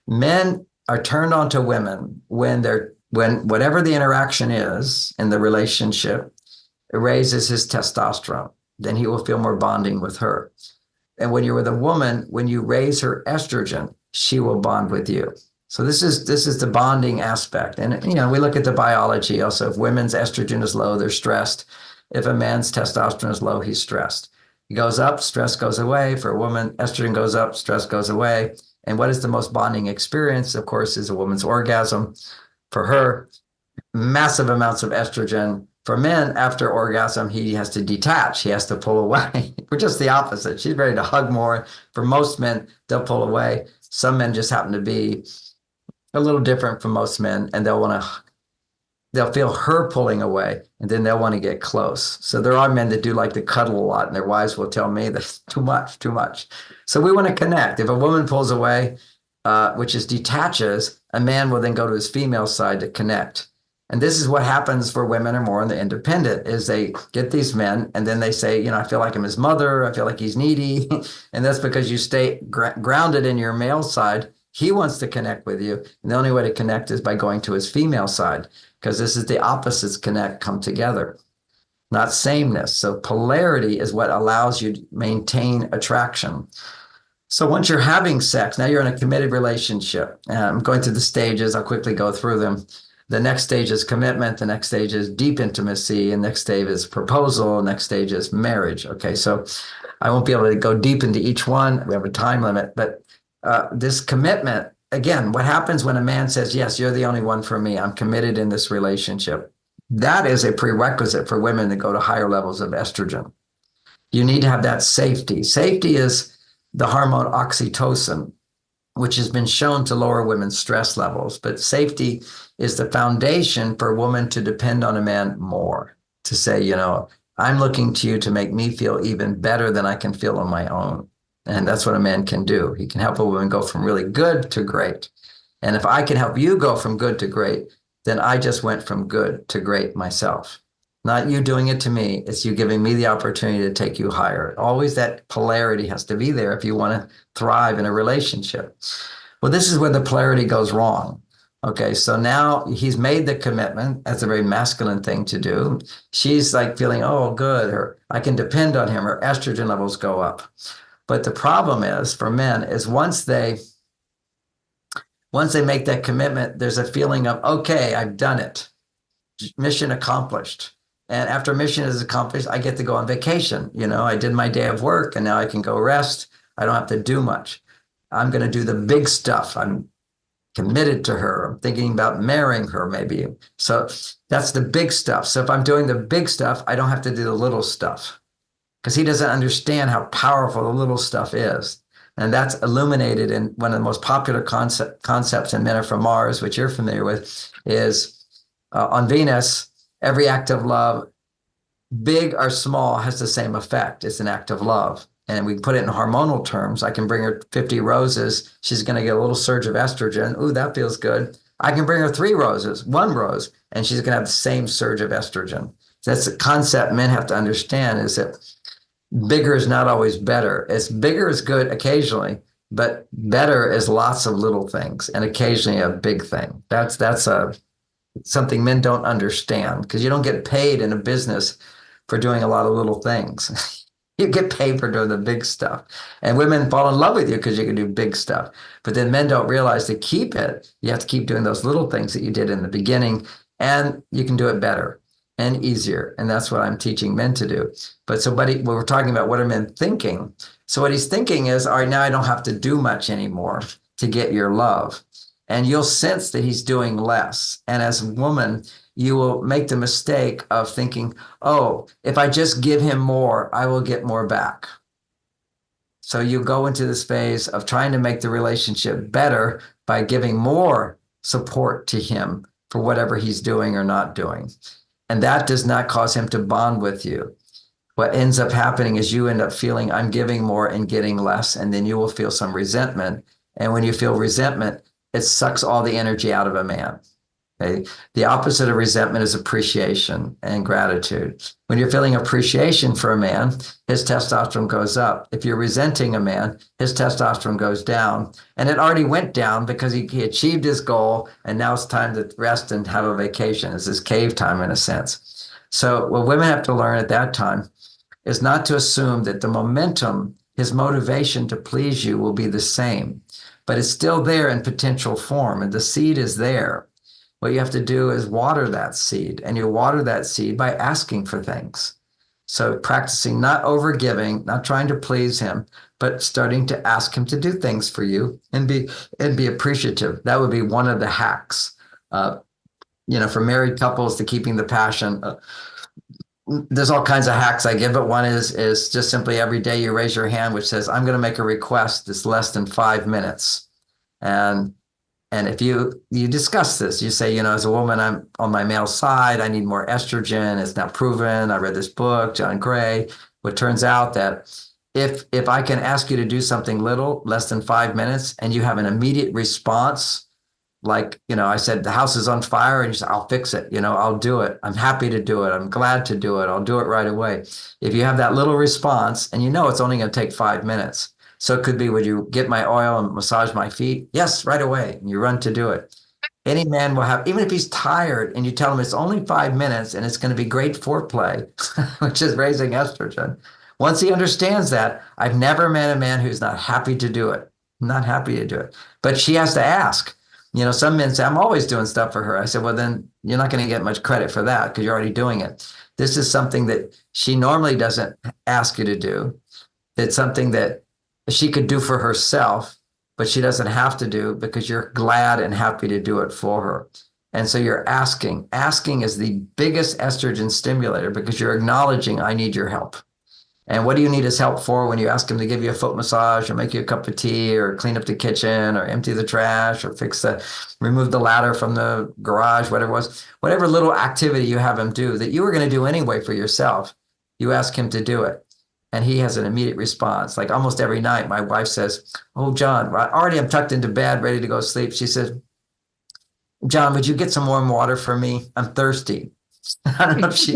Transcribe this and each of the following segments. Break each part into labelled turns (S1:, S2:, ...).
S1: Men are turned on to women when whatever the interaction is in the relationship, it raises his testosterone. Then he will feel more bonding with her. And when you're with a woman, when you raise her estrogen, she will bond with you. So this is the bonding aspect. And we look at the biology also. If women's estrogen is low, they're stressed. If a man's testosterone is low, he's stressed. It goes up, stress goes away. For a woman, estrogen goes up, stress goes away. And what is the most bonding experience, of course, is a woman's orgasm. For her, massive amounts of estrogen. For men, after orgasm, he has to detach. He has to pull away. We're just the opposite. She's ready to hug more. For most men, they'll pull away. Some men just happen to be a little different from most men, and they'll feel her pulling away, and then they'll want to get close. So there are men that do like to cuddle a lot, and their wives will tell me that's too much, too much. So we want to connect. If a woman pulls away, which is detaches, a man will then go to his female side to connect. And this is what happens for women or more in the independent is they get these men and then they say, I feel like I'm his mother. I feel like he's needy. And that's because you stay grounded in your male side. He wants to connect with you. And the only way to connect is by going to his female side, because this is the opposites come together, not sameness. So polarity is what allows you to maintain attraction. So once you're having sex, now you're in a committed relationship. I'm going through the stages. I'll quickly go through them. The next stage is commitment. The next stage is deep intimacy. And next stage is proposal. Next stage is marriage. Okay, so I won't be able to go deep into each one. We have a time limit. But this commitment, again, what happens when a man says, yes, you're the only one for me. I'm committed in this relationship. That is a prerequisite for women to go to higher levels of estrogen. You need to have that safety. Safety is the hormone oxytocin, which has been shown to lower women's stress levels. But safety is the foundation for a woman to depend on a man more, to say, I'm looking to you to make me feel even better than I can feel on my own. And that's what a man can do. He can help a woman go from really good to great. And if I can help you go from good to great, then I just went from good to great myself. Not you doing it to me. It's you giving me the opportunity to take you higher. Always that polarity has to be there if you want to thrive in a relationship. Well, this is where the polarity goes wrong. Okay, so now he's made the commitment. That's a very masculine thing to do. She's like feeling, oh, good, or I can depend on him. Her estrogen levels go up. But the problem is for men is once they make that commitment, there's a feeling of, okay, I've done it. Mission accomplished. And after mission is accomplished, I get to go on vacation. I did my day of work and now I can go rest. I don't have to do much. I'm going to do the big stuff. I'm committed to her. I'm thinking about marrying her maybe. So that's the big stuff. So if I'm doing the big stuff, I don't have to do the little stuff, because he doesn't understand how powerful the little stuff is. And that's illuminated in one of the most popular concepts in Men Are From Mars, which you're familiar with, is on Venus, every act of love, big or small, has the same effect. It's an act of love. And we put it in hormonal terms. I can bring her 50 roses. She's going to get a little surge of estrogen. Ooh, that feels good. I can bring her 3 roses, 1 rose, and she's going to have the same surge of estrogen. That's a concept men have to understand, is that bigger is not always better. Bigger is good occasionally, but better is lots of little things and occasionally a big thing. That's something men don't understand, because you don't get paid in a business for doing a lot of little things. You get paid for doing the big stuff. And women fall in love with you because you can do big stuff. But then men don't realize to keep it, you have to keep doing those little things that you did in the beginning, and you can do it better and easier. And that's what I'm teaching men to do. But when we're talking about what are men thinking? So what he's thinking is, all right, now I don't have to do much anymore to get your love. And you'll sense that he's doing less. And as a woman, you will make the mistake of thinking, oh, if I just give him more, I will get more back. So you go into this phase of trying to make the relationship better by giving more support to him for whatever he's doing or not doing. And that does not cause him to bond with you. What ends up happening is you end up feeling I'm giving more and getting less, and then you will feel some resentment. And when you feel resentment, it sucks all the energy out of a man. Okay? The opposite of resentment is appreciation and gratitude. When you're feeling appreciation for a man, his testosterone goes up. If you're resenting a man, his testosterone goes down. And it already went down because he achieved his goal, and now it's time to rest and have a vacation. It's his cave time in a sense. So what women have to learn at that time is not to assume that the momentum, his motivation to please you will be the same, but it's still there in potential form, and the seed is there. What you have to do is water that seed, and you water that seed by asking for things. So practicing not overgiving, not trying to please him, but starting to ask him to do things for you and be appreciative. That would be one of the hacks. For married couples to keeping the passion. There's all kinds of hacks I give, but one is just simply every day you raise your hand, which says, I'm going to make a request that's less than 5 minutes. And if you discuss this, you say, as a woman, I'm on my male side. I need more estrogen. It's not proven. I read this book, John Gray. What turns out that if I can ask you to do something little, less than 5 minutes, and you have an immediate response, like, I said, the house is on fire, and you say, I'll fix it. I'll do it. I'm happy to do it. I'm glad to do it. I'll do it right away. If you have that little response, and it's only going to take 5 minutes. So it could be, would you get my oil and massage my feet? Yes, right away. And you run to do it. Any man will have, even if he's tired and you tell him it's only 5 minutes and it's going to be great foreplay, which is raising estrogen. Once he understands that, I've never met a man who's not happy to do it. Not happy to do it. But she has to ask. Some men say, I'm always doing stuff for her. I said, well, then you're not going to get much credit for that because you're already doing it. This is something that she normally doesn't ask you to do. It's something that she could do for herself, but she doesn't have to do because you're glad and happy to do it for her. And so you're asking. Asking is the biggest estrogen stimulator because you're acknowledging, I need your help. And what do you need his help for when you ask him to give you a foot massage or make you a cup of tea or clean up the kitchen or empty the trash or remove the ladder from the garage, whatever it was, whatever little activity you have him do that you were going to do anyway for yourself, you ask him to do it. And he has an immediate response. Like almost every night, my wife says, oh, John, already I'm tucked into bed, ready to go sleep. She says, John, would you get some warm water for me? I'm thirsty. I don't know if she,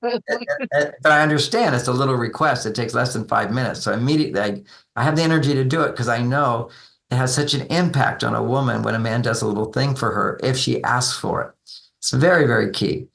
S1: but I understand it's a little request. It takes less than 5 minutes. So immediately I have the energy to do it because I know it has such an impact on a woman when a man does a little thing for her if she asks for it. It's very, very key.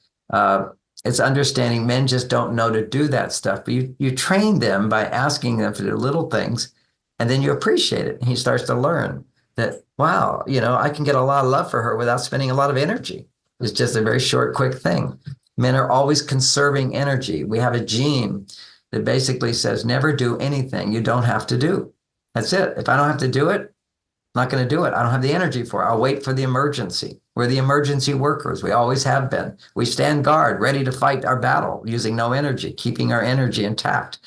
S1: It's understanding men just don't know to do that stuff, but you train them by asking them to do little things, and then you appreciate it. And he starts to learn that, wow, I can get a lot of love for her without spending a lot of energy. It's just a very short, quick thing. Men are always conserving energy. We have a gene that basically says, never do anything you don't have to do. That's it. If I don't have to do it, I'm not going to do it. I don't have the energy for it. I'll wait for the emergency. We're the emergency workers. We always have been. We stand guard, ready to fight our battle, using no energy, keeping our energy intact.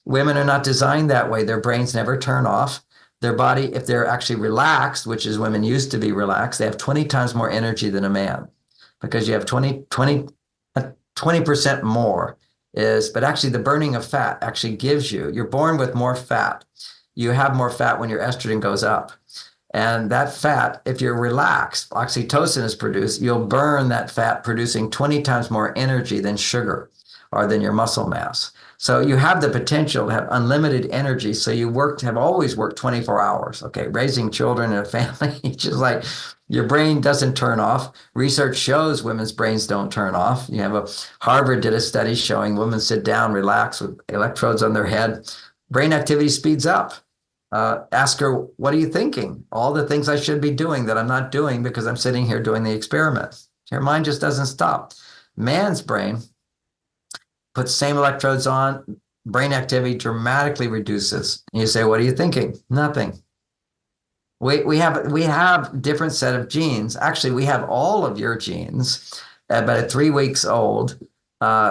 S1: Women are not designed that way. Their brains never turn off. Their body, if they're actually relaxed, which is women used to be relaxed, they have 20 times more energy than a man because you have 20% more but actually the burning of fat actually gives you're born with more fat. You have more fat when your estrogen goes up. And that fat, if you're relaxed, oxytocin is produced, you'll burn that fat producing 20 times more energy than sugar or than your muscle mass. So you have the potential to have unlimited energy. So you have always worked 24 hours. Okay, raising children in a family, just like your brain doesn't turn off. Research shows women's brains don't turn off. Harvard did a study showing women sit down, relax with electrodes on their head. Brain activity speeds up. Ask her, what are you thinking? All the things I should be doing that I'm not doing because I'm sitting here doing the experiment. Her mind just doesn't stop. Man's brain, put the same electrodes on, brain activity dramatically reduces. And you say, what are you thinking? Nothing. We have different set of genes. Actually, we have all of your genes. But at 3 weeks old,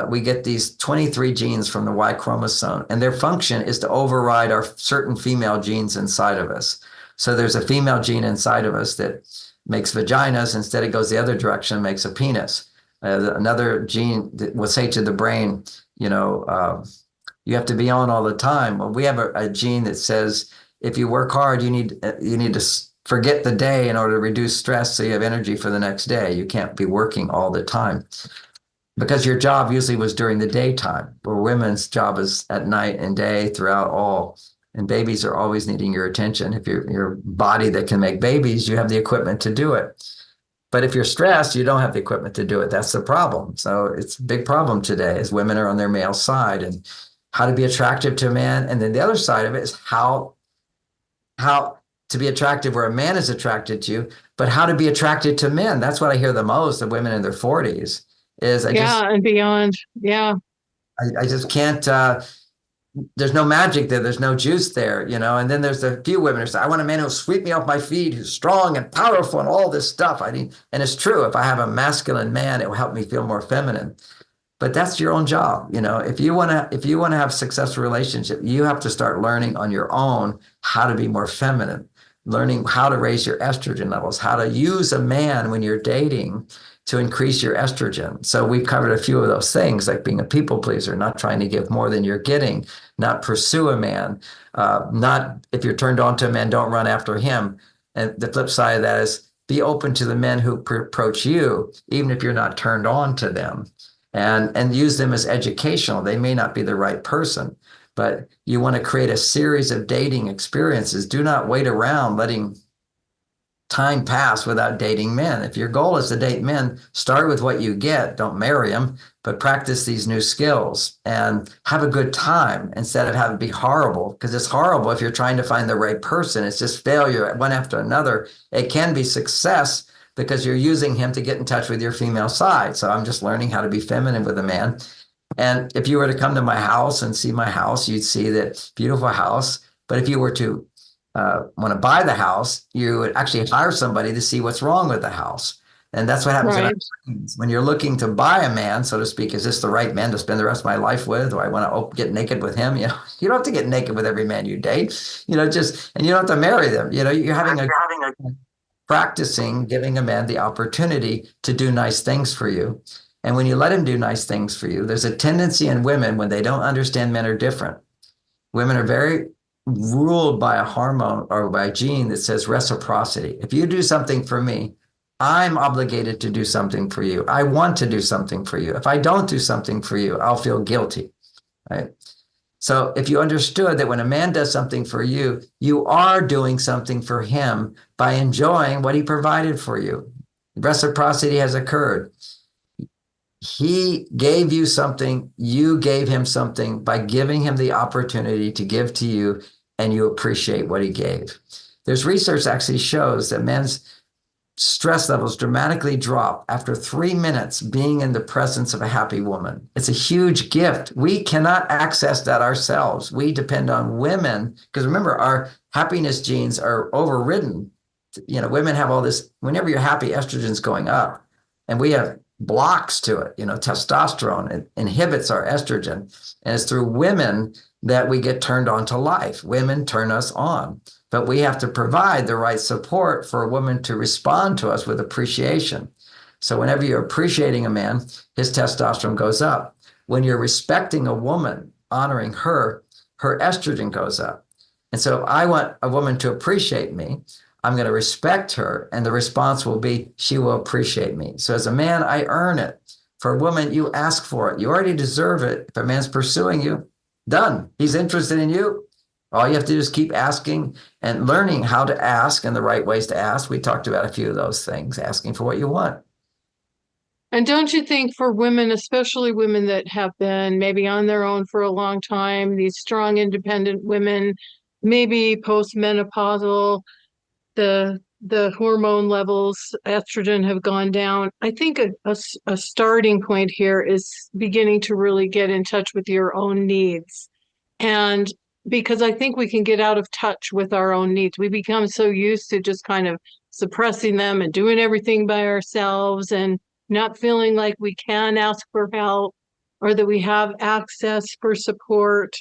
S1: we get these 23 genes from the Y chromosome, and their function is to override our certain female genes inside of us. So there's a female gene inside of us that makes vaginas. Instead, it goes the other direction, makes a penis. Another gene that will say to the brain, you have to be on all the time. Well, we have a gene that says if you work hard, you need to forget the day in order to reduce stress so you have energy for the next day. You can't be working all the time because your job usually was during the daytime, where women's job is at night and day throughout all. And babies are always needing your attention. If your body that can make babies, you have the equipment to do it. But if you're stressed, you don't have the equipment to do it. That's the problem. So it's a big problem today as women are on their male side and how to be attractive to a man. And then the other side of it is how to be attractive where a man is attracted to you, but how to be attracted to men. That's what I hear the most of women in their 40s is
S2: and beyond. Yeah.
S1: I just can't, there's no magic there. There's no juice there, and then there's a few women who say, I want a man who'll sweep me off my feet, who's strong and powerful and all this stuff. And it's true. If I have a masculine man, it will help me feel more feminine. But that's your own job. If you want to have a successful relationship, you have to start learning on your own how to be more feminine, learning how to raise your estrogen levels, how to use a man when you're dating to increase your estrogen. So we've covered a few of those things, like being a people pleaser, not trying to give more than you're getting, not pursue a man, not if you're turned on to a man, don't run after him. And the flip side of that is be open to the men who approach you, even if you're not turned on to them, and use them as educational. They may not be the right person, but you want to create a series of dating experiences. Do not wait around letting time pass without dating men. If your goal is to date men, start with what you get. Don't marry them, but practice these new skills and have a good time instead of having it be horrible, because it's horrible if you're trying to find the right person. It's just failure one after another. It can be success because you're using him to get in touch with your female side. So I'm just learning how to be feminine with a man. And if you were to come to my house and see my house, you'd see that beautiful house. But if you were to want to buy the house, you would actually hire somebody to see what's wrong with the house. And that's what happens
S2: Right.
S1: when you're looking to buy a man, so to speak. Is this the right man to spend the rest of my life with? Do I want to get naked with him? You don't have to get naked with every man you date, and you don't have to marry them. You're having a practicing giving a man the opportunity to do nice things for you. And when you let him do nice things for you, there's a tendency in women when they don't understand men are different. Women are very ruled by a hormone or by a gene that says reciprocity. If you do something for me, I'm obligated to do something for you. I want to do something for you. If I don't do something for you, I'll feel guilty, right? So if you understood that when a man does something for you, you are doing something for him by enjoying what he provided for you. Reciprocity has occurred. He gave you something, you gave him something by giving him the opportunity to give to you, and you appreciate what he gave. There's research actually shows that men's stress levels dramatically drop after 3 minutes being in the presence of a happy woman. It's a huge gift. We cannot access that ourselves. We depend on women, because remember, our happiness genes are overridden. Women have all this, whenever you're happy, estrogen's going up. And we have blocks to it. Testosterone, it inhibits our estrogen. And it's through women that we get turned on to life. Women turn us on. But we have to provide the right support for a woman to respond to us with appreciation. So whenever you're appreciating a man, his testosterone goes up. When you're respecting a woman, honoring her, her estrogen goes up. And so I want a woman to appreciate me. I'm going to respect her, and the response will be, she will appreciate me. So as a man, I earn it. For a woman, you ask for it. You already deserve it. If a man's pursuing you, done. He's interested in you. All you have to do is keep asking and learning how to ask and the right ways to ask. We talked about a few of those things, asking for what you want.
S2: And don't you think for women, especially women that have been maybe on their own for a long time, these strong, independent women, maybe postmenopausal, the hormone levels, estrogen have gone down. I think a starting point here is beginning to really get in touch with your own needs. And because I think we can get out of touch with our own needs. We become so used to just kind of suppressing them and doing everything by ourselves and not feeling like we can ask for help or that we have access for support.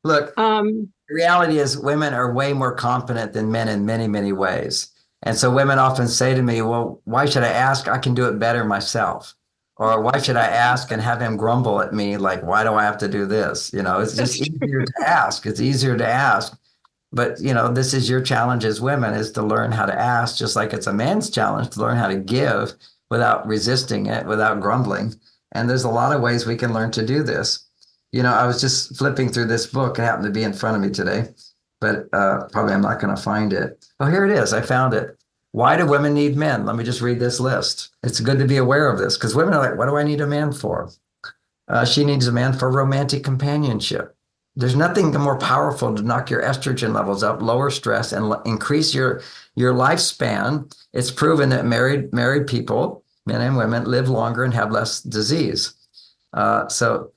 S1: Look, the reality is women are way more confident than men in many, many ways. And so women often say to me, well, why should I ask? I can do it better myself. Or why should I ask and have him grumble at me? Like, why do I have to do this? It's just easier to ask. It's easier to ask. But, this is your challenge as women, is to learn how to ask, just like it's a man's challenge to learn how to give without resisting it, without grumbling. And there's a lot of ways we can learn to do this. I was just flipping through this book. It happened to be in front of me today, but probably I'm not going to find it. Oh, here it is. I found it. Why do women need men? Let me just read this list. It's good to be aware of this, because women are like, what do I need a man for? She needs a man for romantic companionship. There's nothing more powerful to knock your estrogen levels up, lower stress, and increase your lifespan. It's proven that married people, men and women, live longer and have less disease. So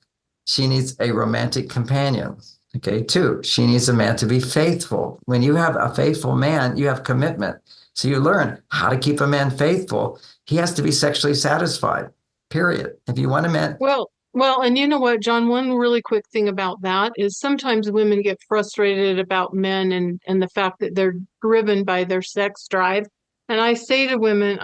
S1: she needs a romantic companion. Okay, 2, she needs a man to be faithful. When you have a faithful man, you have commitment. So you learn how to keep a man faithful. He has to be sexually satisfied, period. If you want a man.
S2: Well, and you know what, John, one really quick thing about that is sometimes women get frustrated about men and the fact that they're driven by their sex drive. And I say to women,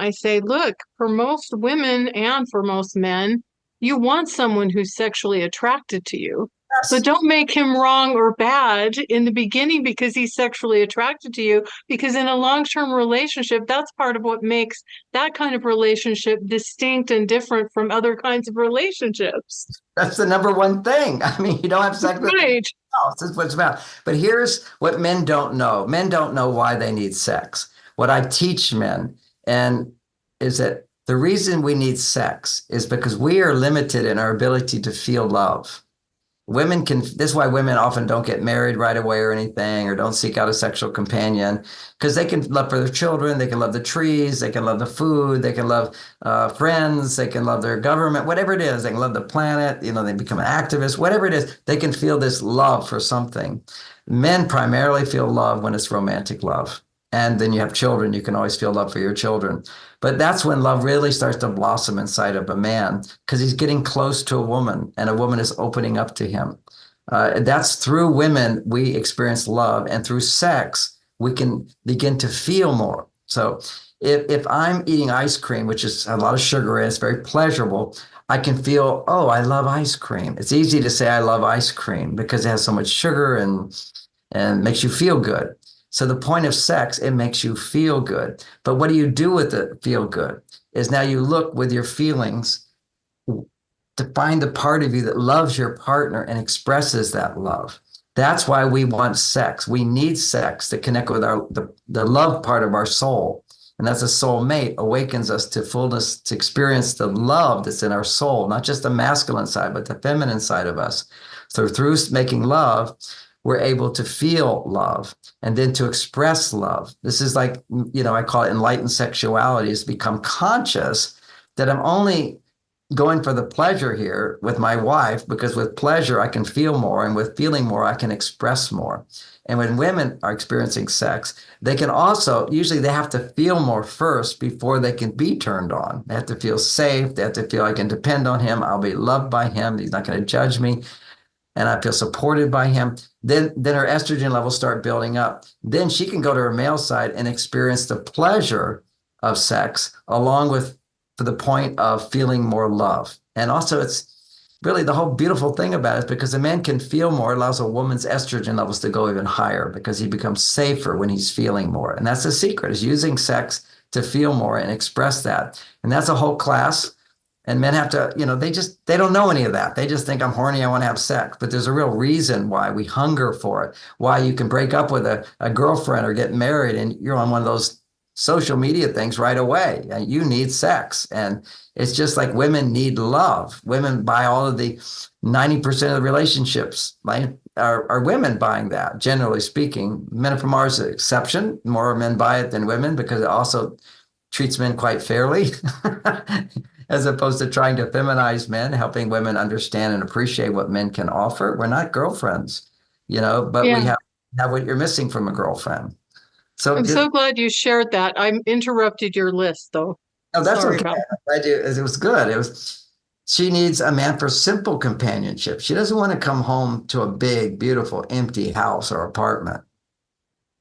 S2: look, for most women and for most men, you want someone who's sexually attracted to you. So
S1: Yes.
S2: don't make him wrong or bad in the beginning because he's sexually attracted to you, because in a long-term relationship, that's part of what makes that kind of relationship distinct and different from other kinds of relationships.
S1: That's the number one thing. I mean, you don't have sex with anyone
S2: Right.
S1: else. That's what it's about. But here's what men don't know. Men don't know why they need sex. What I teach men and is that the reason we need sex is because we are limited in our ability to feel love. This is why women often don't get married right away or anything, or don't seek out a sexual companion, because they can love for their children, they can love the trees, they can love the food, they can love friends, they can love their government, whatever it is, they can love the planet, they become an activist, whatever it is, they can feel this love for something. Men primarily feel love when it's romantic love. And then you have children, you can always feel love for your children. But that's when love really starts to blossom inside of a man, because he's getting close to a woman and a woman is opening up to him. That's through women we experience love, and through sex we can begin to feel more. So if I'm eating ice cream, which is a lot of sugar and it's very pleasurable, I can feel, oh, I love ice cream. It's easy to say I love ice cream because it has so much sugar and makes you feel good. So the point of sex, it makes you feel good. But what do you do with the feel good? Is now you look with your feelings to find the part of you that loves your partner and expresses that love. That's why we want sex. We need sex to connect with the love part of our soul. And that's a soul mate, awakens us to fullness, to experience the love that's in our soul, not just the masculine side, but the feminine side of us. So through making love, we're able to feel love and then to express love. This is like, I call it enlightened sexuality, is become conscious that I'm only going for the pleasure here with my wife, because with pleasure, I can feel more. And with feeling more, I can express more. And when women are experiencing sex, they can also, usually they have to feel more first before they can be turned on. They have to feel safe. They have to feel I can depend on him. I'll be loved by him. He's not going to judge me. And I feel supported by him. Then her estrogen levels start building up. Then she can go to her male side and experience the pleasure of sex, along with, to the point of feeling more love. And also, it's really the whole beautiful thing about it is because a man can feel more, it allows a woman's estrogen levels to go even higher, because he becomes safer when he's feeling more. And that's the secret, is using sex to feel more and express that. And that's a whole class. And men have to, they don't know any of that. They just think I'm horny, I want to have sex. But there's a real reason why we hunger for it, why you can break up with a girlfriend or get married and you're on one of those social media things right away. And you need sex. And it's just like women need love. Women buy all of the 90% of the relationships, right? Are women buying that, generally speaking. Men from Mars is an exception. More men buy it than women because it also treats men quite fairly. As opposed to trying to feminize men, helping women understand and appreciate what men can offer. We're not girlfriends, but we
S2: Yeah.
S1: have what you're missing from a girlfriend. So
S2: I'm so glad you shared that. I interrupted your list, though.
S1: no, that's
S2: Sorry
S1: okay.
S2: about
S1: I do. It was good. She needs a man for simple companionship. She doesn't want to come home to a big, beautiful, empty house or apartment.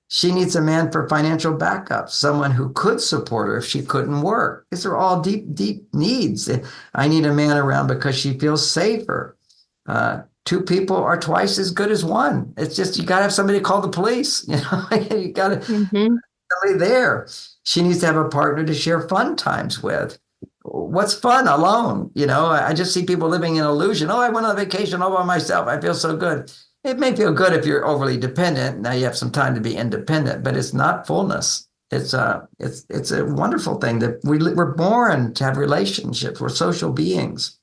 S1: She needs a man for financial backup, someone who could support her if she couldn't work. These are all deep, deep needs. I need a man around because she feels safer. two people are twice as good as one. It's just, you got to have somebody to call the police. You got to
S2: Mm-hmm.
S1: be there. She needs to have a partner to share fun times with. What's fun alone? I just see people living in illusion. Oh, I went on vacation all by myself. I feel so good. It may feel good if you're overly dependent. Now you have some time to be independent, but it's not fullness. It's a wonderful thing that we're born to have relationships. We're social beings.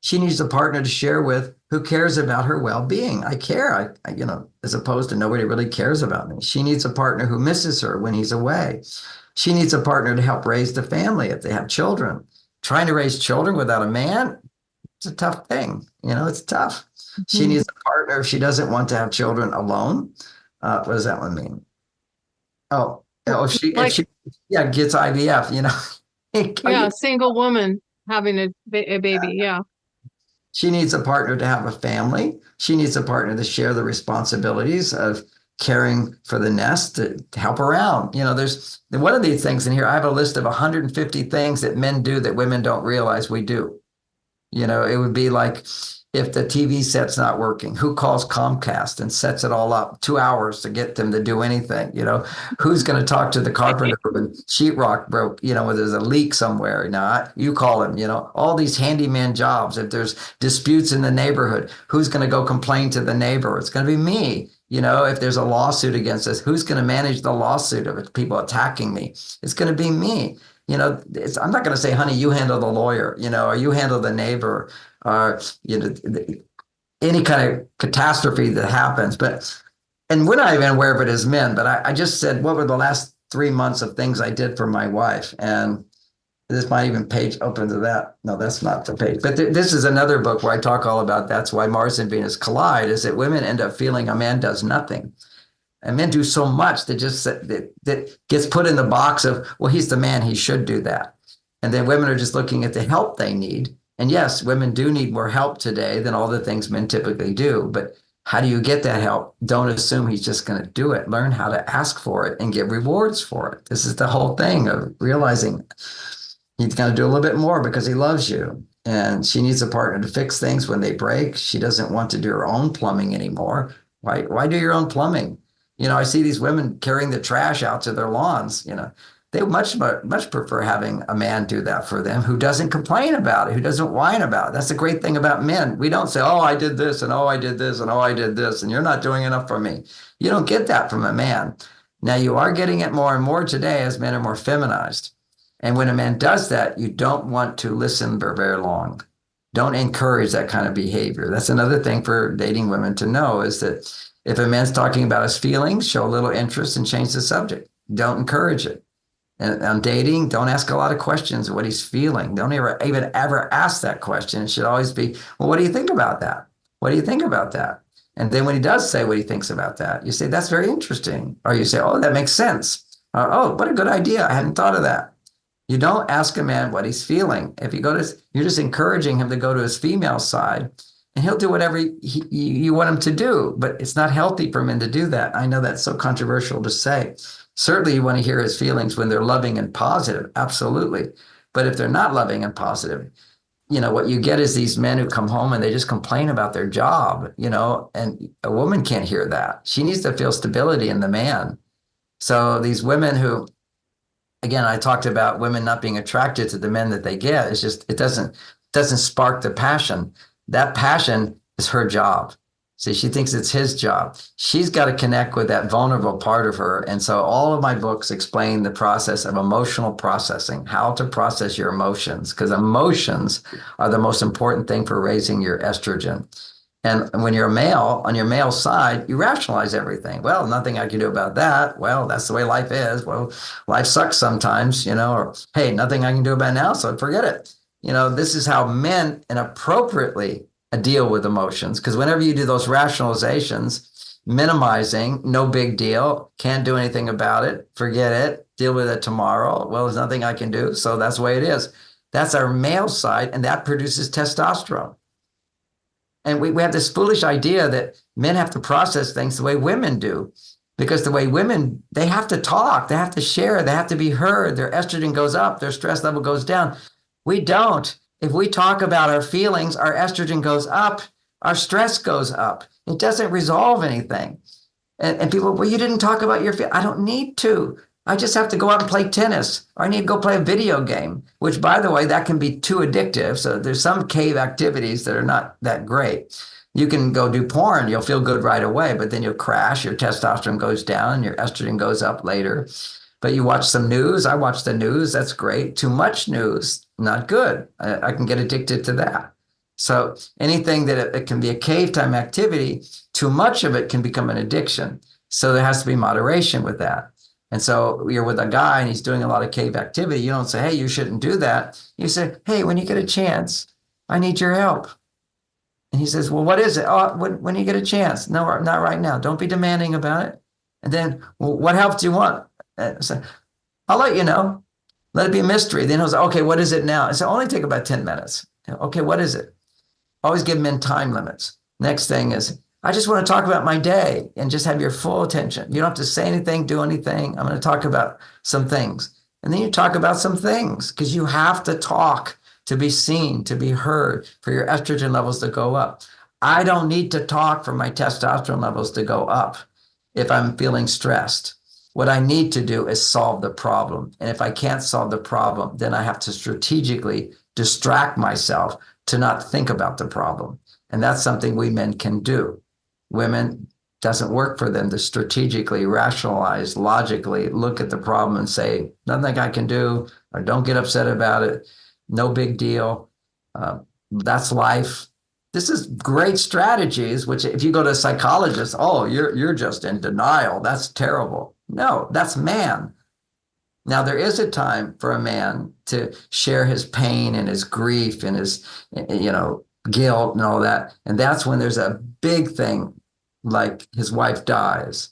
S1: She needs a partner to share with who cares about her well-being. I care, as opposed to nobody really cares about me. She needs a partner who misses her when he's away. She needs a partner to help raise the family if they have children. Trying to raise children without a man, it's a tough thing. It's tough. She
S2: Mm-hmm.
S1: needs a partner if she doesn't want to have children alone. What does that one mean? If
S2: Like,
S1: she gets IVF,
S2: yeah, a single woman having a baby. Yeah.
S1: She needs a partner to have a family. She needs a partner to share the responsibilities of caring for the nest, to help around. There's one of these things in here. I have a list of 150 things that men do that women don't realize we do. It would be like, if the TV set's not working, who calls Comcast and sets it all up 2 hours to get them to do anything? Who's going to talk to the carpenter when sheetrock broke, when there's a leak somewhere? You call him, all these handyman jobs. If there's disputes in the neighborhood, who's going to go complain to the neighbor? It's going to be me. If there's a lawsuit against us, who's going to manage the lawsuit of people attacking me? It's going to be me. I'm not going to say, honey, you handle the lawyer, or you handle the neighbor, or, any kind of catastrophe that happens. And we're not even aware of it as men, but I just said, what were the last 3 months of things I did for my wife? And this might even page open to that. No, that's not the page. But this is another book where I talk all about that's why Mars and Venus collide, is that women end up feeling a man does nothing. And men do so much that gets put in the box of, well, he's the man, he should do that. And then women are just looking at the help they need. And yes, women do need more help today than all the things men typically do. But how do you get that help? Don't assume he's just going to do it. Learn how to ask for it and get rewards for it. This is the whole thing of realizing he's going to do a little bit more because he loves you. And she needs a partner to fix things when they break. She doesn't want to do her own plumbing anymore. Why do your own plumbing? I see these women carrying the trash out to their lawns. They much prefer having a man do that for them, who doesn't complain about it, who doesn't whine about it. That's the great thing about men. We don't say, oh, I did this, and oh, I did this, and oh, I did this, and you're not doing enough for me. You don't get that from a man. Now, you are getting it more and more today as men are more feminized. And when a man does that, you don't want to listen for very long. Don't encourage that kind of behavior. That's another thing for dating women to know, is that if a man's talking about his feelings, show a little interest and change the subject. Don't encourage it. And on dating, don't ask a lot of questions of what he's feeling. Don't even ever ask that question. It should always be, well, what do you think about that? What do you think about that? And then when he does say what he thinks about that, you say, that's very interesting. Or you say, oh, that makes sense. Or, oh, what a good idea. I hadn't thought of that. You don't ask a man what he's feeling. If you're just encouraging him to go to his female side, and he'll do whatever you want him to do. But it's not healthy for men to do that. I know that's so controversial to say. Certainly you want to hear his feelings when they're loving and positive. Absolutely. But if they're not loving and positive, what you get is these men who come home and they just complain about their job, and a woman can't hear that. She needs to feel stability in the man. So these women who, again, I talked about women not being attracted to the men that they get. It's just, it doesn't spark the passion. That passion is her job. See, she thinks it's his job. She's got to connect with that vulnerable part of her. And so all of my books explain the process of emotional processing, how to process your emotions, because emotions are the most important thing for raising your estrogen. And when you're a male, on your male side, you rationalize everything. Well, nothing I can do about that. Well, that's the way life is. Well, life sucks sometimes, or, hey, nothing I can do about it now, so forget it. This is how men inappropriately deal with emotions, because whenever you do those rationalizations, minimizing, no big deal, can't do anything about it, forget it, deal with it tomorrow. Well, there's nothing I can do, so that's the way it is. That's our male side, and that produces testosterone. And we have this foolish idea that men have to process things the way women do, because the way women, they have to talk, they have to share, they have to be heard, their estrogen goes up, their stress level goes down. We don't. If we talk about our feelings, our estrogen goes up, Our stress goes up. It doesn't resolve anything. And people, well, you didn't talk about your I don't need to. I just have to go out and play tennis, or I need to go play a video game, which, by the way, that can be too addictive. So there's some cave activities that are not that great. You can go do porn, you'll feel good right away, but then you'll crash, your testosterone goes down, your estrogen goes up later. But you watch some news, I watch the news, that's great. Too much news, not good. I can get addicted to that. So anything that it can be a cave time activity, too much of it can become an addiction. So there has to be moderation with that. And so you're with a guy and he's doing a lot of cave activity. You don't say, hey, you shouldn't do that. You say, hey, when you get a chance, I need your help. And he says, well, what is it? Oh, when you get a chance. No, not right now. Don't be demanding about it. And then, well, what help do you want? So, I'll let you know. Let it be a mystery. Then he'll say, okay, what is it now? I said, only take about 10 minutes. Okay, what is it? Always give men time limits. Next thing is, I just want to talk about my day and just have your full attention. You don't have to say anything, do anything. I'm going to talk about some things. And then you talk about some things because you have to talk to be seen, to be heard, for your estrogen levels to go up. I don't need to talk for my testosterone levels to go up if I'm feeling stressed. What I need to do is solve the problem. And if I can't solve the problem, then I have to strategically distract myself to not think about the problem. And that's something we men can do. Women, doesn't work for them to strategically, rationalize, logically look at the problem and say, nothing I can do, or don't get upset about it. No big deal. That's life. This is great strategies, which if you go to a psychologist, oh, you're just in denial. That's terrible. No, that's man. Now, there is a time for a man to share his pain and his grief and his, guilt and all that. And that's when there's a big thing, like his wife dies,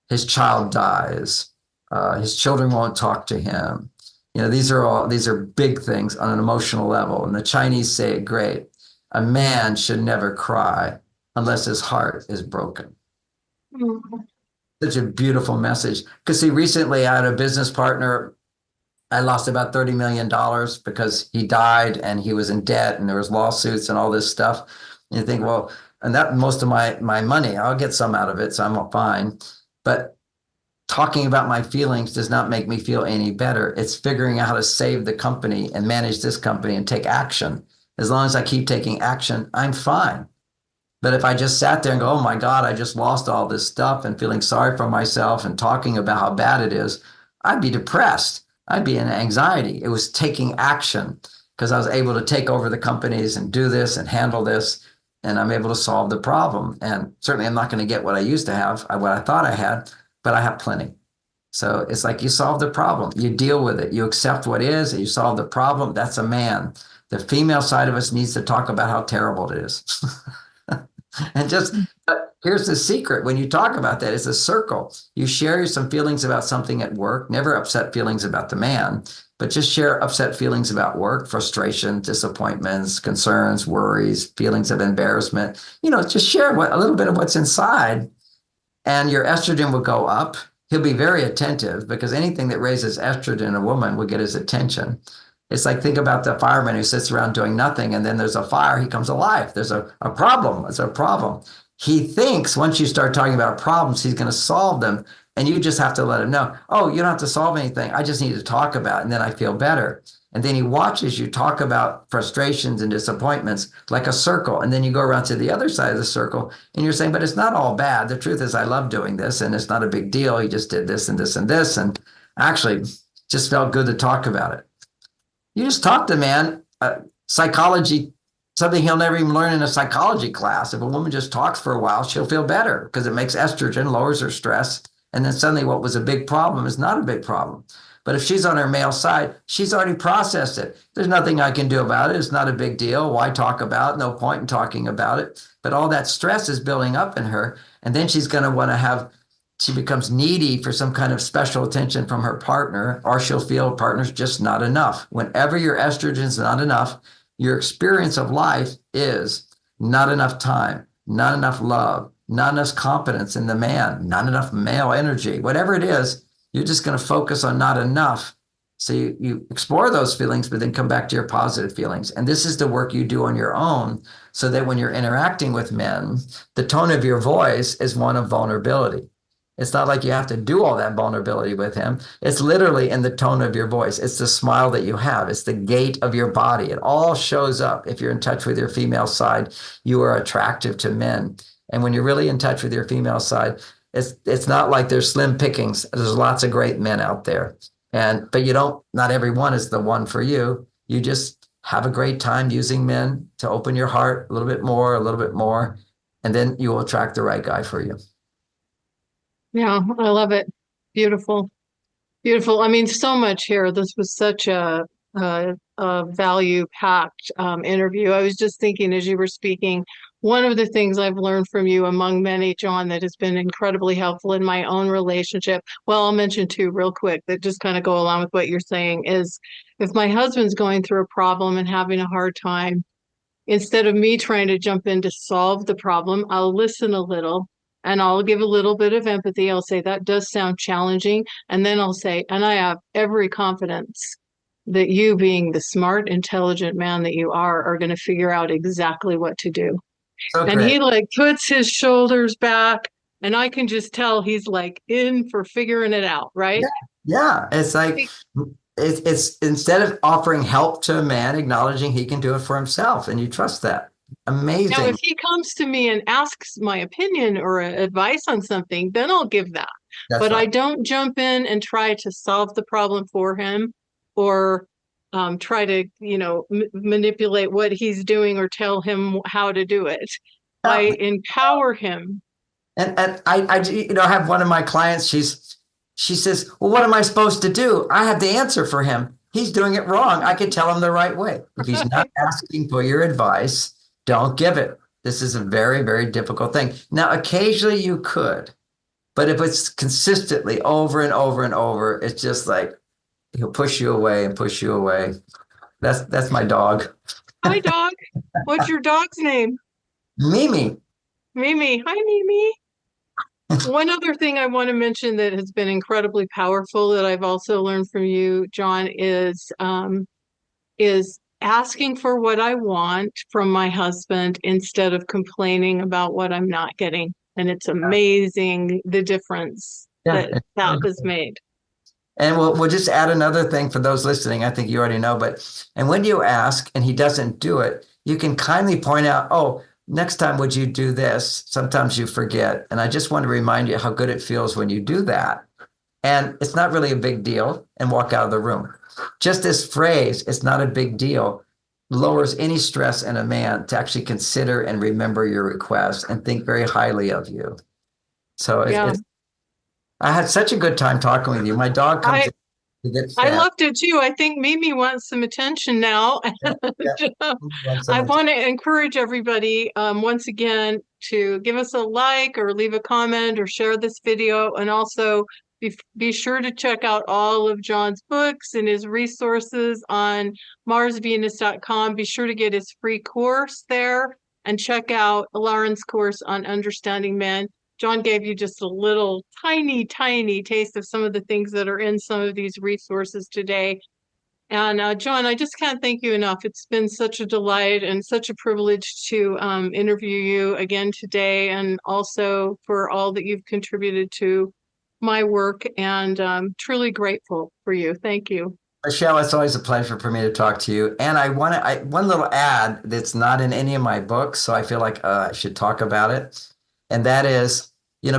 S1: his child dies, his children won't talk to him. These are big things on an emotional level. And the Chinese say it great. A man should never cry unless his heart is broken. Mm-hmm. Such a beautiful message. Because see, recently I had a business partner. I lost about $30 million because he died and he was in debt and there was lawsuits and all this stuff. And you think, well, and that most of my money, I'll get some out of it, so I'm fine. But talking about my feelings does not make me feel any better. It's figuring out how to save the company and manage this company and take action. As long as I keep taking action, I'm fine. But if I just sat there and go, oh my God, I just lost all this stuff and feeling sorry for myself and talking about how bad it is, I'd be depressed. I'd be in anxiety. It was taking action because I was able to take over the companies and do this and handle this. And I'm able to solve the problem. And certainly I'm not going to get what I used to have, what I thought I had, but I have plenty. So it's like you solve the problem. You deal with it. You accept what is, and you solve the problem. That's a man. The female side of us needs to talk about how terrible it is. And just here's the secret. When you talk about that, it's a circle. You share some feelings about something at work, never upset feelings about the man, but just share upset feelings about work, frustration, disappointments, concerns, worries, feelings of embarrassment. Just share a little bit of what's inside, and your estrogen will go up. He'll be very attentive because anything that raises estrogen in a woman will get his attention. It's like, think about the fireman who sits around doing nothing, and then there's a fire, he comes alive. There's a problem. It's a problem. He thinks once you start talking about problems, he's going to solve them. And you just have to let him know, oh, you don't have to solve anything. I just need to talk about it, and then I feel better. And then he watches you talk about frustrations and disappointments like a circle. And then you go around to the other side of the circle, and you're saying, but it's not all bad. The truth is I love doing this, and it's not a big deal. He just did this and this and this. And actually, just felt good to talk about it. You just talk to man, psychology, something he'll never even learn in a psychology class. If a woman just talks for a while, she'll feel better because it makes estrogen, lowers her stress. And then suddenly what was a big problem is not a big problem. But if she's on her male side, she's already processed it. There's nothing I can do about it. It's not a big deal. Why talk about it? No point in talking about it. But all that stress is building up in her. And then she's going to want to she becomes needy for some kind of special attention from her partner, or she'll feel partner's just not enough. Whenever your estrogen's not enough, your experience of life is not enough time, not enough love, not enough confidence in the man, not enough male energy. Whatever it is, you're just going to focus on not enough. So you explore those feelings, but then come back to your positive feelings. And this is the work you do on your own, so that when you're interacting with men, the tone of your voice is one of vulnerability. It's not like you have to do all that vulnerability with him. It's literally in the tone of your voice. It's the smile that you have. It's the gait of your body. It all shows up. If you're in touch with your female side, you are attractive to men. And when you're really in touch with your female side, it's not like there's slim pickings. There's lots of great men out there. But not everyone is the one for you. You just have a great time using men to open your heart a little bit more, and then you will attract the right guy for you.
S2: Yeah, I love it. Beautiful. Beautiful. I mean, so much here. This was such a value-packed interview. I was just thinking as you were speaking, one of the things I've learned from you, among many, John, that has been incredibly helpful in my own relationship. Well, I'll mention two real quick that just kind of go along with what you're saying is if my husband's going through a problem and having a hard time, instead of me trying to jump in to solve the problem, I'll listen a little and I'll give a little bit of empathy. I'll say, that does sound challenging. And then I'll say, and I have every confidence that you, being the smart, intelligent man that you are going to figure out exactly what to do.
S1: So
S2: and
S1: great.
S2: he like puts his shoulders back and I can just tell he's like in for figuring it out, right?
S1: Yeah. It's like, it's instead of offering help to a man, acknowledging he can do it for himself, and you trust that. Amazing.
S2: Now, if he comes to me and asks my opinion or advice on something, then I'll give that.
S1: That's
S2: But I
S1: right.
S2: don't jump in and try to solve the problem for him or try to, manipulate what he's doing or tell him how to do it.
S1: Yeah.
S2: I empower him.
S1: And I have one of my clients. She says, "Well, what am I supposed to do? I have the answer for him. He's doing it wrong. I can tell him the right way. If he's not asking for your advice, don't give it. This is a very, very difficult thing. Now, occasionally you could, but if it's consistently over and over and over, it's just like he'll push you away and push you away. That's my dog,
S2: Hi, dog. What's your dog's name?
S1: Mimi.
S2: Mimi. Hi, Mimi. One other thing I want to mention that has been incredibly powerful that I've also learned from you, John, is asking for what I want from my husband instead of complaining about what I'm not getting. And it's amazing the difference
S1: Yeah.
S2: that has made.
S1: And we'll just add another thing for those listening. I think you already know, and when you ask and he doesn't do it, you can kindly point out, oh, next time would you do this? Sometimes you forget. And I just want to remind you how good it feels when you do that. And it's not really a big deal, and walk out of the room. Just this phrase, it's not a big deal, lowers any stress in a man to actually consider and remember your request and think very highly of you. So I had such a good time talking with you. My dog comes in to get fed.
S2: I loved it too. I think Mimi wants some attention now.
S1: Yeah.
S2: I want to encourage everybody once again to give us a like or leave a comment or share this video, and also be sure to check out all of John's books and his resources on MarsVenus.com. Be sure to get his free course there and check out Lauren's course on understanding men. John gave you just a little tiny taste of some of the things that are in some of these resources today. And John, I just can't thank you enough. It's been such a delight and such a privilege to interview you again today, and also for all that you've contributed to my work, and truly grateful for you. Thank you.
S1: Michelle, it's always a pleasure for me to talk to you. And one little ad that's not in any of my books, so I feel like I should talk about it. And that is,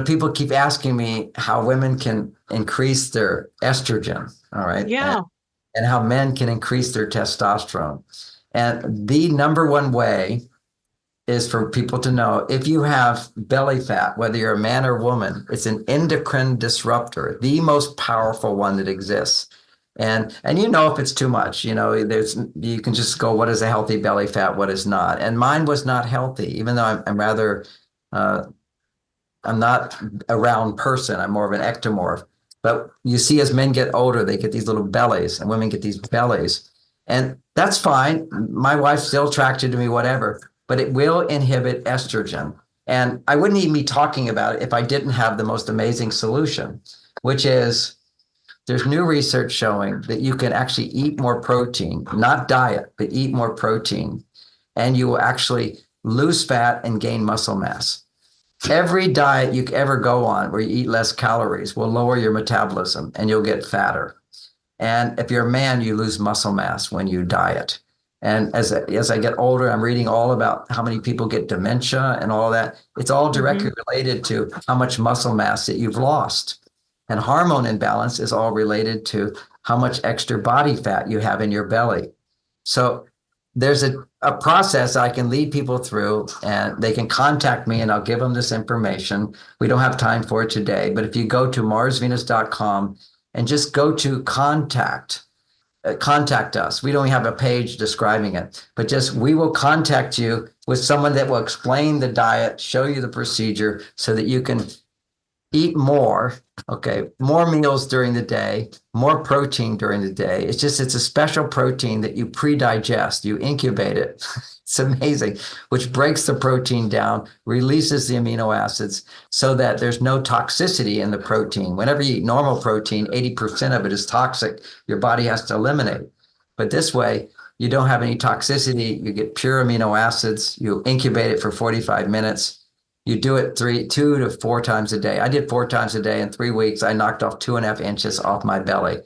S1: people keep asking me how women can increase their estrogen, all right?
S2: Yeah.
S1: And how men can increase their testosterone. And the number one way is for people to know, if you have belly fat, whether you're a man or woman, it's an endocrine disruptor, the most powerful one that exists. And if it's too much, you can just go, what is a healthy belly fat? What is not? And mine was not healthy, even though I'm rather, I'm not a round person. I'm more of an ectomorph. But you see, as men get older, they get these little bellies, and women get these bellies. And that's fine. My wife's still attracted to me, whatever, but it will inhibit estrogen. And I wouldn't even be talking about it if I didn't have the most amazing solution, which is there's new research showing that you can actually eat more protein, not diet, but eat more protein, and you will actually lose fat and gain muscle mass. Every diet you ever go on where you eat less calories will lower your metabolism and you'll get fatter. And if you're a man, you lose muscle mass when you diet. And as I get older, I'm reading all about how many people get dementia and all that. It's all directly related to how much muscle mass that you've lost. And hormone imbalance is all related to how much extra body fat you have in your belly. So there's a process I can lead people through, and they can contact me and I'll give them this information. We don't have time for it today, but if you go to MarsVenus.com and just go to contact us. We don't have a page describing it, but just we will contact you with someone that will explain the diet, show you the procedure so that you can eat more, okay, more meals during the day, more protein during the day. It's a special protein that you pre-digest, you incubate it. It's amazing, which breaks the protein down, releases the amino acids so that there's no toxicity in the protein. Whenever you eat normal protein, 80% of it is toxic. Your body has to eliminate. But this way, you don't have any toxicity. You get pure amino acids. You incubate it for 45 minutes. You do it 2 to 4 times a day. I did 4 times a day. In 3 weeks, I knocked off 2.5 inches off my belly,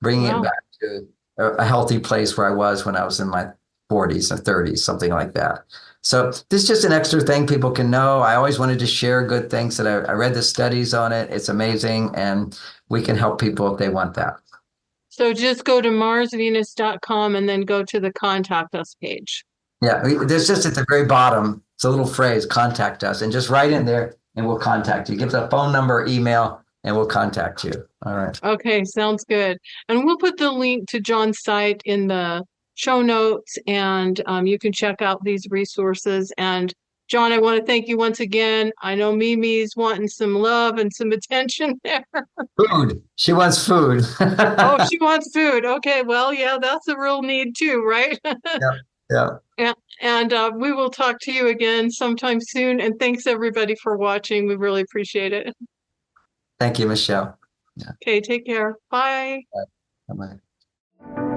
S1: bringing it back to a healthy place where I was when I was in my 40s and 30s, something like that. So this is just an extra thing people can know. I always wanted to share good things that I read the studies on it. It's amazing. And we can help people if they want that.
S2: So just go to MarsVenus.com and then go to the contact us page.
S1: Yeah, there's just at the very bottom, it's a little phrase, contact us, and just write in there and we'll contact you. Give us a phone number, email, and we'll contact you. All right.
S2: Okay, sounds good. And we'll put the link to John's site in the show notes, and you can check out these resources. And John, I want to thank you once again. I know Mimi's wanting some love and some attention there.
S1: Food. She wants food.
S2: Oh, she wants food. Okay, well, yeah, that's a real need too, right?
S1: Yeah. Yeah.
S2: And we will talk to you again sometime soon. And thanks everybody for watching. We really appreciate it.
S1: Thank you, Michelle. Yeah.
S2: Okay, take care. Bye.
S1: Bye. Bye.